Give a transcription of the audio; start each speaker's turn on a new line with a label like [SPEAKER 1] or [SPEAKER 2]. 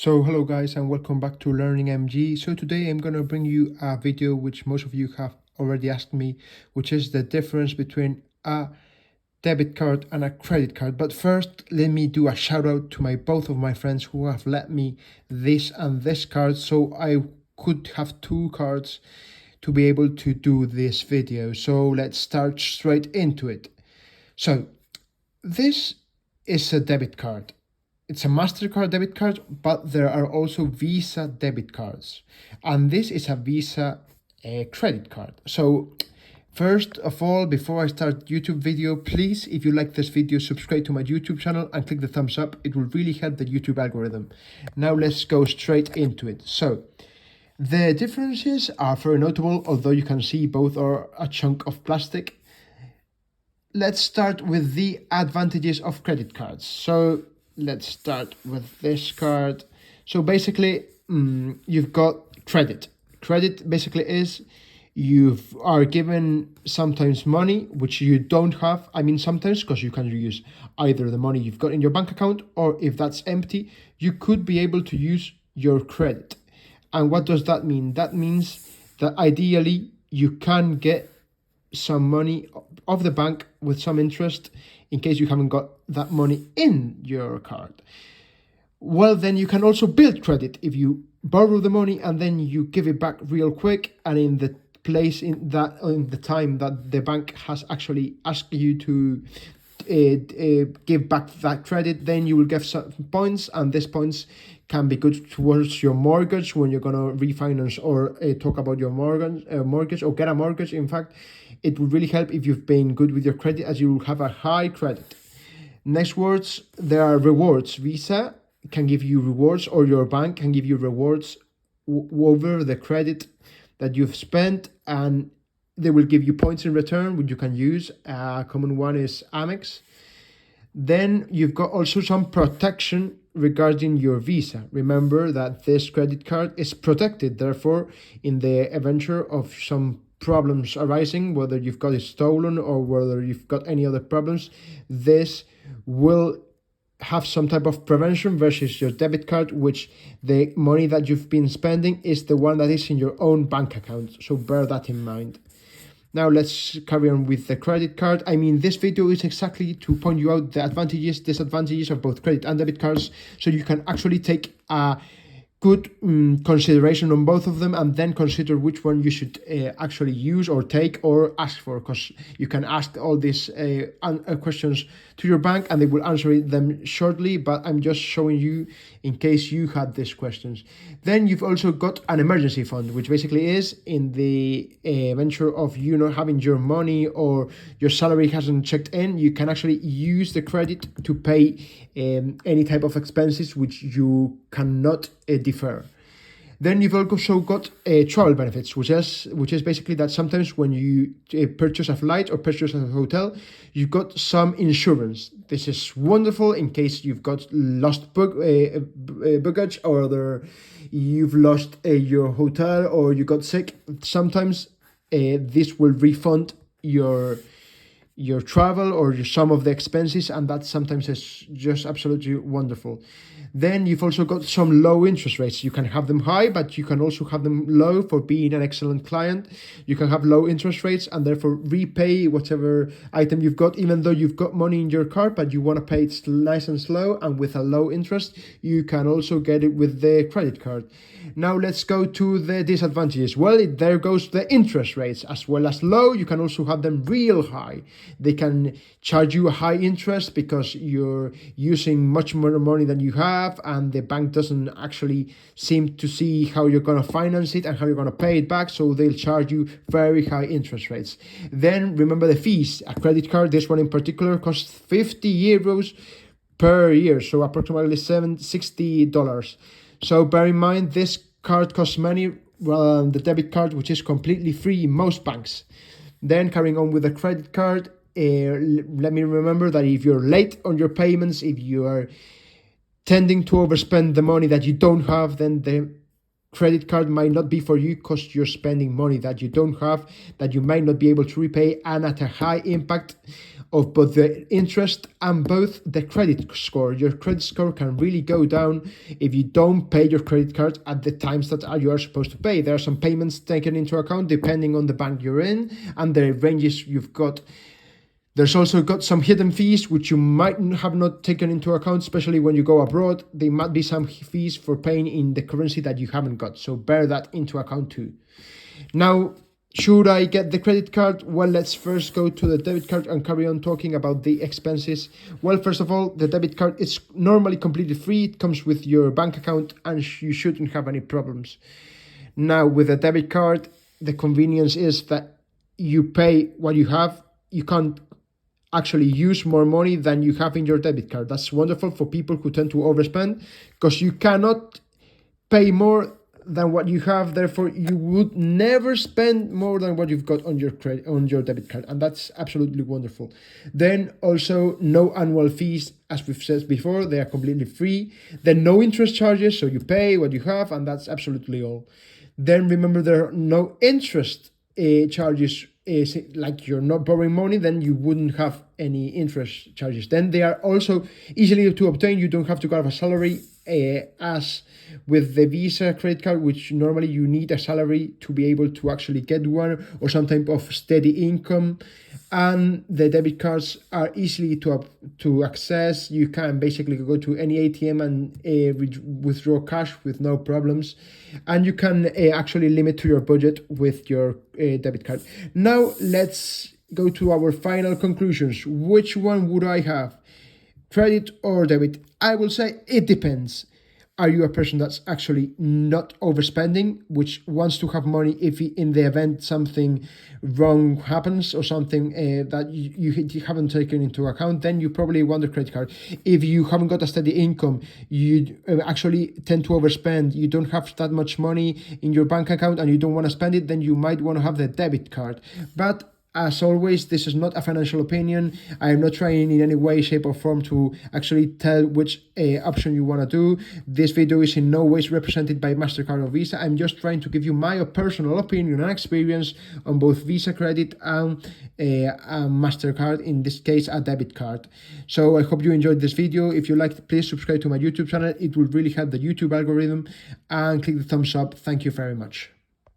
[SPEAKER 1] So hello guys and welcome back to Learning MG. So today I'm going to bring you a video which most of you have already asked me, which is the difference between a debit card and a credit card. But first, let me do a shout out to both of my friends who have lent me this and this card, so I could have two cards to be able to do this video. So let's start straight into it. So this is a debit card. It's a MasterCard debit card, but there are also Visa debit cards. And this is a Visa credit card. So first of all, before I start YouTube video, please, if you like this video, subscribe to my YouTube channel and click the thumbs up. It will really help the YouTube algorithm. Now let's go straight into it. So the differences are very notable, although you can see both are a chunk of plastic. Let's start with the advantages of credit cards. So let's start with this card. So basically, you've got credit. Credit basically is you are given sometimes money which you don't have. I mean sometimes, because you can use either the money you've got in your bank account, or if that's empty, you could be able to use your credit. And what does that mean? That means that ideally you can get some money off the bank with some interest in case you haven't got that money in your card. Well, then you can also build credit if you borrow the money and then you give it back real quick, and in the time that the bank has actually asked you to give back that credit, then you will get some points, and these points can be good towards your mortgage when you're gonna refinance or talk about your mortgage or get a mortgage. In fact, it will really help if you've been good with your credit, as you will have a high credit. Next words, there are rewards. Visa can give you rewards, or your bank can give you rewards over the credit that you've spent, and they will give you points in return, which you can use. A common one is Amex. Then you've got also some protection regarding your Visa. Remember that this credit card is protected, therefore, in the adventure of some problems arising, whether you've got it stolen or whether you've got any other problems, this will have some type of prevention versus your debit card, which the money that you've been spending is the one that is in your own bank account. So bear that in mind. Now let's carry on with the credit card. I mean, this video is exactly to point you out the advantages, disadvantages of both credit and debit cards, so you can actually take a good consideration on both of them, and then consider which one you should actually use or take or ask for, because you can ask all these questions to your bank and they will answer them shortly, but I'm just showing you in case you had these questions. Then you've also got an emergency fund, which basically is in the venture of you not having your money or your salary hasn't checked in, you can actually use the credit to pay any type of expenses which you cannot defer. Then you've also got travel benefits, which is basically that sometimes when you purchase a flight or purchase a hotel, you've got some insurance. This is wonderful in case you've got lost baggage, or you've lost your hotel, or you got sick. Sometimes this will refund your travel or some of the expenses, and that sometimes is just absolutely wonderful. Then you've also got some low interest rates. You can have them high, but you can also have them low for being an excellent client. You can have low interest rates and therefore repay whatever item you've got, even though you've got money in your card, but you want to pay it nice and slow and with a low interest. You can also get it with the credit card. Now let's go to the disadvantages. Well, there goes the interest rates. As well as low, you can also have them real high. They can charge you a high interest because you're using much more money than you have, and the bank doesn't actually seem to see how you're going to finance it and how you're going to pay it back, so they'll charge you very high interest rates. Then remember the fees. A credit card, this one in particular, costs 50 euros per year, so approximately $60. So bear in mind, this card costs money rather than the debit card, which is completely free in most banks. Then carrying on with the credit card, let me remember that if you're late on your payments, if you are tending to overspend the money that you don't have, then the credit card might not be for you because you're spending money that you don't have, that you might not be able to repay, and at a high impact of both the interest and both the credit score. Your credit score can really go down if you don't pay your credit card at the times that you are supposed to pay. There are some payments taken into account depending on the bank you're in and the ranges you've got. There's also got some hidden fees which you might have not taken into account, especially when you go abroad. There might be some fees for paying in the currency that you haven't got, so bear that into account too. Now, should I get the credit card? Well, let's first go to the debit card and carry on talking about the expenses. Well, first of all, the debit card is normally completely free. It comes with your bank account and you shouldn't have any problems. Now, with a debit card, the convenience is that you pay what you have. You can't actually use more money than you have in your debit card. That's wonderful for people who tend to overspend, because you cannot pay more than what you have. Therefore, you would never spend more than what you've got on your debit card, and that's absolutely wonderful. Then also no annual fees, as we've said before, they are completely free. Then no interest charges, so you pay what you have, and that's absolutely all. Then remember, there are no interest charges. Is like you're not borrowing money, then you wouldn't have any interest charges. Then they are also easily to obtain. You don't have to have a salary, as with the Visa credit card, which normally you need a salary to be able to actually get one, or some type of steady income. And the debit cards are easily to access. You can basically go to any ATM and withdraw cash with no problems, and you can actually limit to your budget with your debit card. Now let's go to our final conclusions. Which one would I have, credit or debit? I will say it depends. Are you a person that's actually not overspending, which wants to have money if in the event something wrong happens or something that you haven't taken into account? Then you probably want a credit card. If you haven't got a steady income, you actually tend to overspend, you don't have that much money in your bank account and you don't want to spend it, then you might want to have the debit card. But as always, this is not a financial opinion. I am not trying in any way, shape or form to actually tell which option you want to do. This video is in no way represented by MasterCard or Visa. I'm just trying to give you my personal opinion and experience on both Visa credit and MasterCard, in this case a debit card. So I hope you enjoyed this video. If you liked, please subscribe to my YouTube channel. It will really help the YouTube algorithm, and click the thumbs up. Thank you very much.